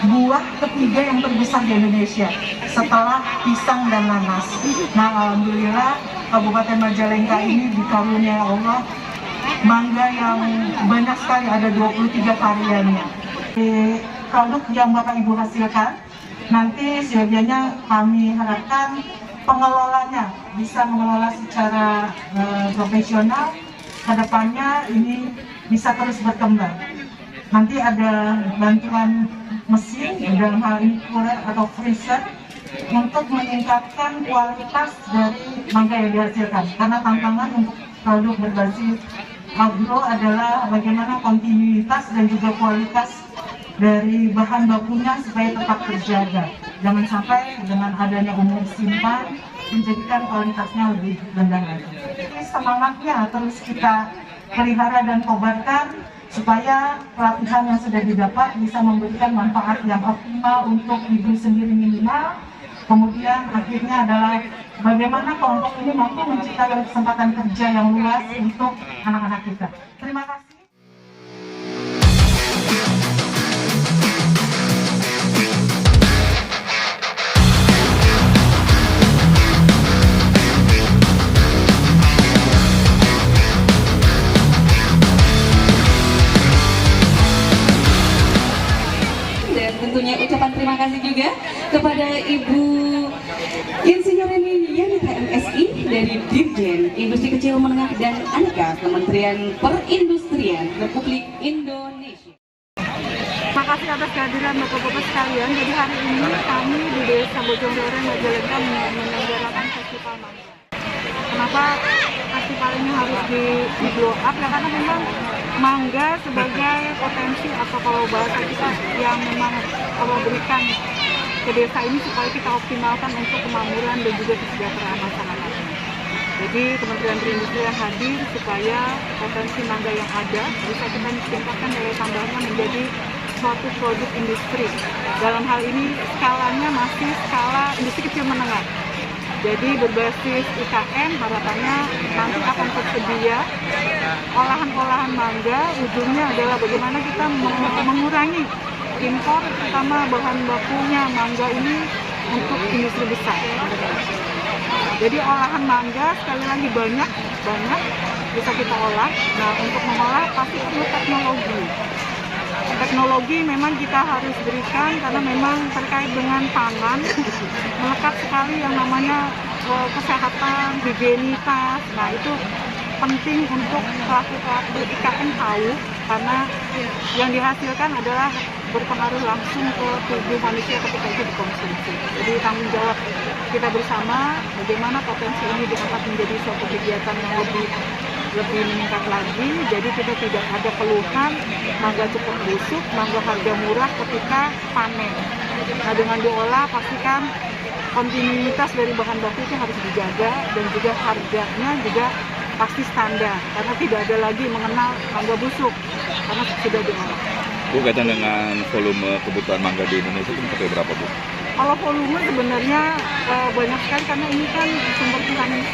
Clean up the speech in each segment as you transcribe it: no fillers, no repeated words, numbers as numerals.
Buah ketiga yang terbesar di Indonesia setelah pisang dan nanas. Nah, alhamdulillah Kabupaten Majalengka ini dikaruniai Allah mangga yang banyak sekali, ada 23 variannya. Produk yang Bapak Ibu hasilkan nanti seyogianya kami harapkan pengelolanya bisa mengelola secara profesional. Kedepannya ini bisa terus berkembang. Nanti ada bantuan mesin, dalam hal ini cooler atau freezer, untuk meningkatkan kualitas dari mangga yang dihasilkan. Karena tantangan untuk produk berbasis agro adalah bagaimana kontinuitas dan juga kualitas dari bahan bakunya supaya tetap terjaga. Jangan sampai dengan adanya umur simpan menjadikan kualitasnya lebih rendah lagi. Semangatnya terus kita pelihara dan kobarkan supaya pelatihan yang sudah didapat bisa memberikan manfaat yang optimal untuk ibu sendiri minimal. Kemudian akhirnya adalah bagaimana kelompok ini mampu menciptakan kesempatan kerja yang luas untuk anak-anak kita. Terima kasih. Tentunya ucapan terima kasih juga kepada Ibu Insinyur Yanita MSI dari Dirjen Industri Kecil Menengah dan Aneka Kementerian Perindustrian Republik Indonesia. Terima kasih atas kehadiran Bapak-Bapak sekalian. Jadi hari ini kami di Desa Bojonggoreng Majalengka menyelenggarakan festival mangga. Kenapa festival ini harus di blow up? Ya karena memang mangga sebagai potensi atau kalau bahasa kita yang memang Allah berikan ke desa ini supaya kita optimalkan untuk kemakmuran dan juga kesejahteraan masyarakat. Jadi Kementerian Perindustrian hadir supaya potensi mangga yang ada bisa kita tingkatkan nilai tambahnya menjadi suatu produk industri. Dalam hal ini skalanya masih skala industri kecil menengah. Jadi berbasis IKN harapannya nanti akan tersedia olahan-olahan mangga. Ujungnya adalah bagaimana kita mengurangi impor, terutama bahan bakunya mangga ini untuk industri besar. Jadi olahan mangga sekali lagi banyak bisa kita olah. Nah, untuk mengolah pasti perlu teknologi. Teknologi memang kita harus berikan karena memang terkait dengan pangan melekat sekali yang namanya kesehatan, higienitas. Nah, itu penting untuk pelaku-pelaku IKN tahu karena yang dihasilkan adalah berpengaruh langsung ke tubuh manusia ketika itu dikonsumsi. Jadi tanggung jawab kita bersama bagaimana potensi ini diangkat menjadi suatu kegiatan yang lebih meningkat lagi. Jadi kita tidak ada keluhan mangga cepat busuk, mangga harga murah ketika panen. Nah, dengan diolah pastikan kontinuitas dari bahan baku itu harus dijaga dan juga harganya juga pasti standar karena tidak ada lagi mengenal mangga busuk karena sudah diolah. Bu, kaitan dengan volume kebutuhan mangga di Indonesia itu sampai berapa, Bu? Kalau volume sebenarnya banyak sekali karena ini kan sumber vitamin C.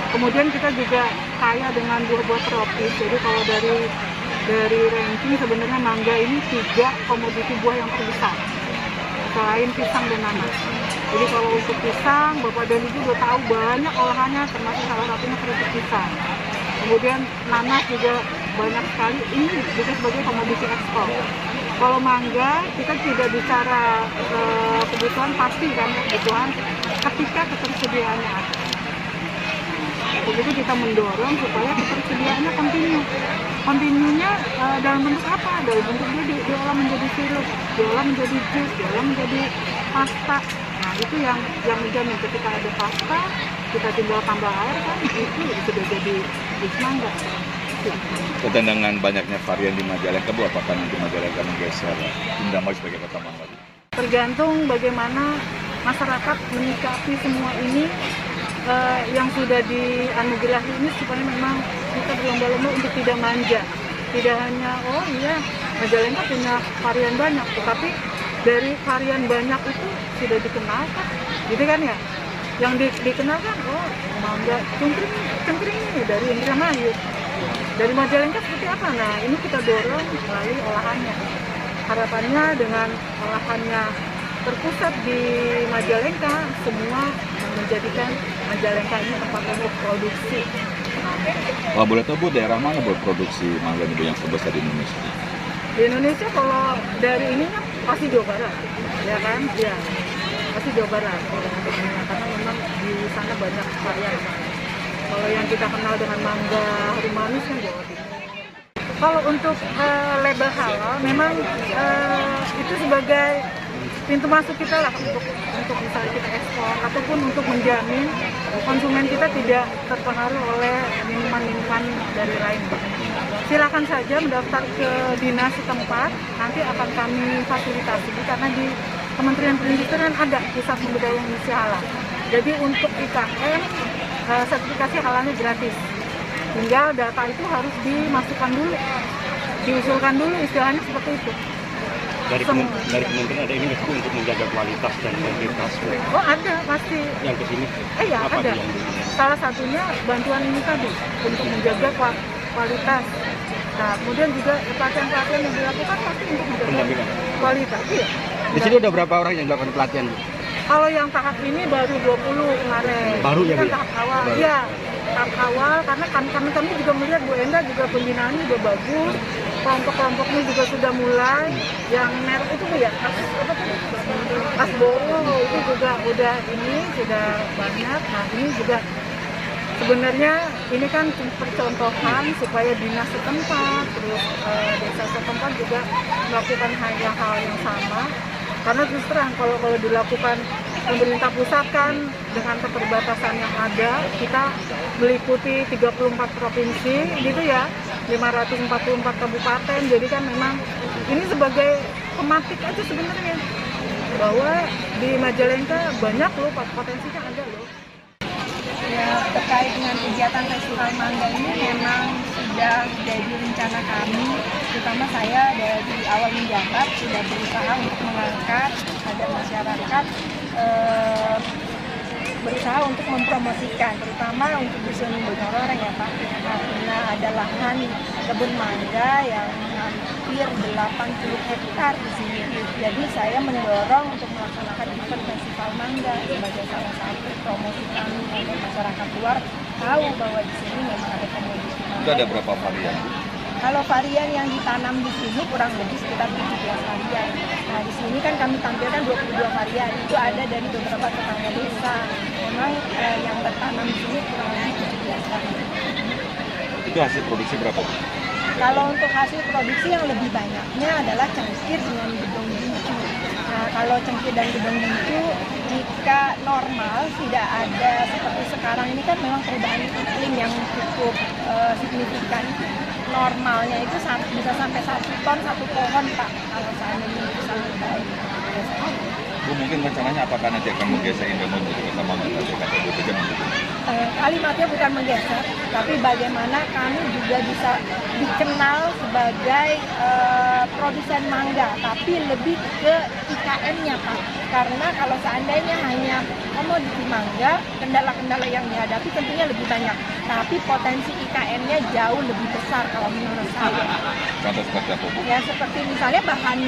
Kemudian kita juga kaya dengan buah-buah tropis. Jadi kalau dari ranking sebenarnya mangga ini 3 komoditi buah yang terbesar selain pisang dan nanas. Jadi kalau untuk pisang, Bapak dan Ibu udah tahu banyak olahannya, termasuk salah satunya keripik pisang. Kemudian nanas juga banyak sekali, ini juga sebagai komoditi ekspor. Kalau mangga, kita tidak bicara kebutuhan pasti kan, kebutuhan ketika ketersediaannya ada. Begitu kita mendorong supaya ketersediaannya kontinu. Kontinunya dalam bentuk apa? Dalam bentuk dia diolah menjadi sirup, diolah menjadi jus, diolah menjadi pasta. Nah, itu yang menjamin ketika ada pasta, kita tinggal tambah air kan, itu sudah jadi jus mangga. Kaitan dengan banyaknya varian di Majalengka, Bu, apakah nanti Majalengka menggeser Indramayu sebagai kota mangga? Tergantung bagaimana masyarakat menyikapi semua ini. yang sudah dianugerahi ini supaya memang kita berlomba-lomba untuk tidak manja. Tidak hanya, oh iya, Majalengka punya varian banyak, tetapi dari varian banyak itu sudah dikenal kan, gitu kan ya? Yang dikenal kan, oh mangga cengkring ini dari Indramayu. Dari Majalengka seperti apa? Nah, ini kita dorong melalui olahannya. Harapannya dengan olahannya terpusat di Majalengka, semua menjadikan Majalengka ini tempat untuk produksi. Kalau boleh tahu Bu, daerah mana berproduksi mangga Bu yang terbesar di Indonesia? Di Indonesia kalau dari ininya pasti Jawa Barat, ya kan? Ya, pasti Jawa Barat. Karena memang di sana banyak varian. Kalau yang kita kenal dengan mangga harum manis kan Jawa Timur. Kalau untuk label halal, memang itu sebagai pintu masuk kita lah untuk misalnya kita ekspor ataupun untuk menjamin konsumen kita tidak terpengaruh oleh minuman-minuman dari lain. Silakan saja mendaftar ke dinas setempat, nanti akan kami fasilitasi karena di Kementerian Perindustrian ada pusat pembudayaan industri halal. Jadi untuk IKM sertifikasi halalnya gratis. Tinggal data itu harus dimasukkan dulu, diusulkan dulu, istilahnya seperti itu. Dari kementerian ada ini untuk menjaga kualitas dan kuantitas. Oh ada pasti. Yang ke sini. Ya ada. Salah satunya bantuan ini tadi untuk menjaga kualitas. Nah kemudian juga pelatihan-pelatihan yang dilakukan pasti untuk menjaga kualitas. Iya. Di sini udah berapa orang yang melakukan pelatihan? Kalau yang tahap ini baru 20 kemarin. Baru ya, Bu? Kan tahap awal. Iya. Tahap awal karena kami juga melihat Bu Enda juga pembinaannya juga bagus. Kelompok-kelompoknya juga sudah mulai. Yang merek itu Bu ya, Asboro itu juga udah sudah banyak. Nah ini juga sebenarnya ini kan percontohan supaya dinas setempat, terus desa setempat juga melakukan hal yang sama. Karena terus terang kalau dilakukan pemerintah pusat kan dengan keterbatasan yang ada, kita meliputi 34 provinsi gitu ya, 544 kabupaten. Jadi kan memang ini sebagai pematik aja sebenarnya bahwa di Majalengka banyak loh potensinya ada loh. Ya, terkait dengan kegiatan festival mangga ini memang sudah jadi rencana kami, terutama saya dari awal menjabat sudah berusaha untuk mengangkat agar masyarakat berusaha untuk mempromosikan, terutama untuk dusun Bojong Loreng ya Pak, karena ada lahan kebun mangga yang hampir 80 hektar di sini. Jadi saya mendorong untuk melaksanakan event festival mangga sebagai salah satu promosi kami agar masyarakat luar tahu bahwa di sini memang ada komoditi mangga. Itu ada berapa varian? Kalau varian yang ditanam di sini kurang lebih sekitar 17 varian. Nah di sini kan kami tampilkan 22 varian. Itu ada dari beberapa tetangga desa. Memang yang tertanam di sini kurang lebih 17 varian. Itu hasil produksi berapa? Kalau untuk hasil produksi yang lebih banyaknya adalah cengkir dengan gedong gincu. Nah kalau cengkir dan gedong gincu jika normal tidak ada seperti sekarang ini kan memang perubahan iklim yang cukup signifikan. Normalnya itu bisa sampai 1 ton 1 pohon Pak kalau seandainya itu sangat baik. Bu, mungkin rencananya apakah nanti akan menggeser Indomaret ke Kota Mangga atau Kota Kalimatnya bukan menggeser, tapi bagaimana kami juga bisa dikenal sebagai produsen mangga, tapi lebih ke IKM-nya Pak. Karena kalau seandainya hanya komoditi mangga, kendala-kendala yang dihadapi tentunya lebih banyak. Tapi potensi IKM-nya jauh lebih besar kalau menurut saya. Contoh seperti apa Bu? Ya seperti misalnya bahan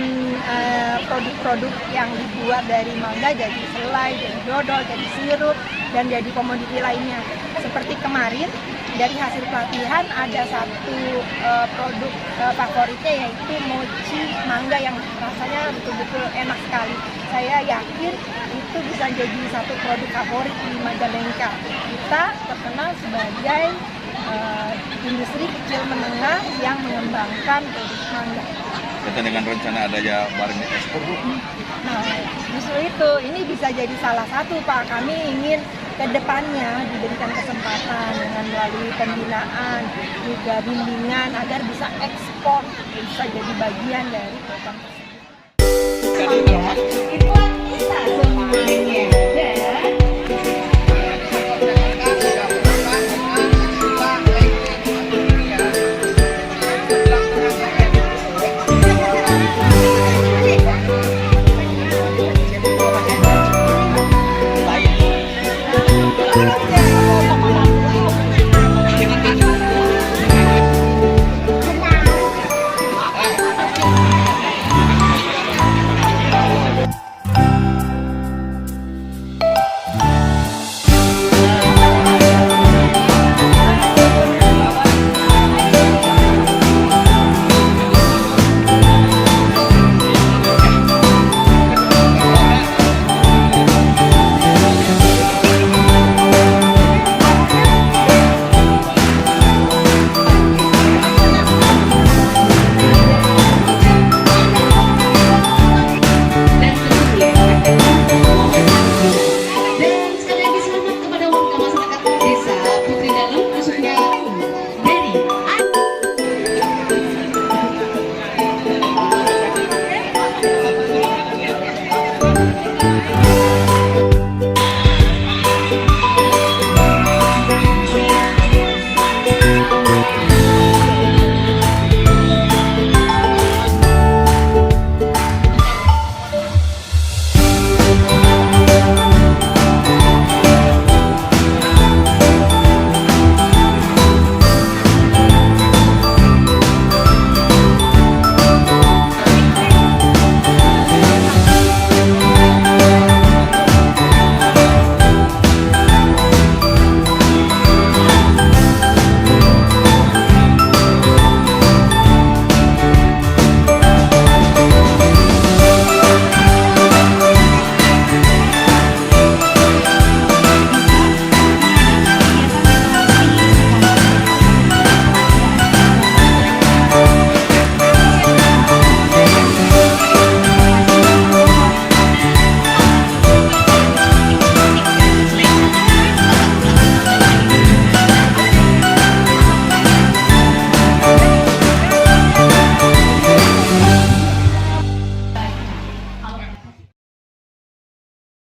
produk-produk yang dibuat dari mangga jadi selai, jadi dodol, jadi sirup, dan jadi komoditi lainnya. Seperti kemarin dari hasil pelatihan ada satu produk favoritnya yaitu mochi mangga yang rasanya betul-betul enak sekali. Saya yakin itu bisa jadi satu produk favorit di Majalengka. Kita terkenal sebagai industri kecil menengah yang mengembangkan produk mangga. Kaitan dengan rencana adanya barang ekspor Bu? Nah, justru itu, ini bisa jadi salah satu Pak. Kami ingin ke depannya diberikan kesempatan dengan melalui pembinaan, juga bimbingan agar bisa ekspor, bisa jadi bagian dari program tersebut.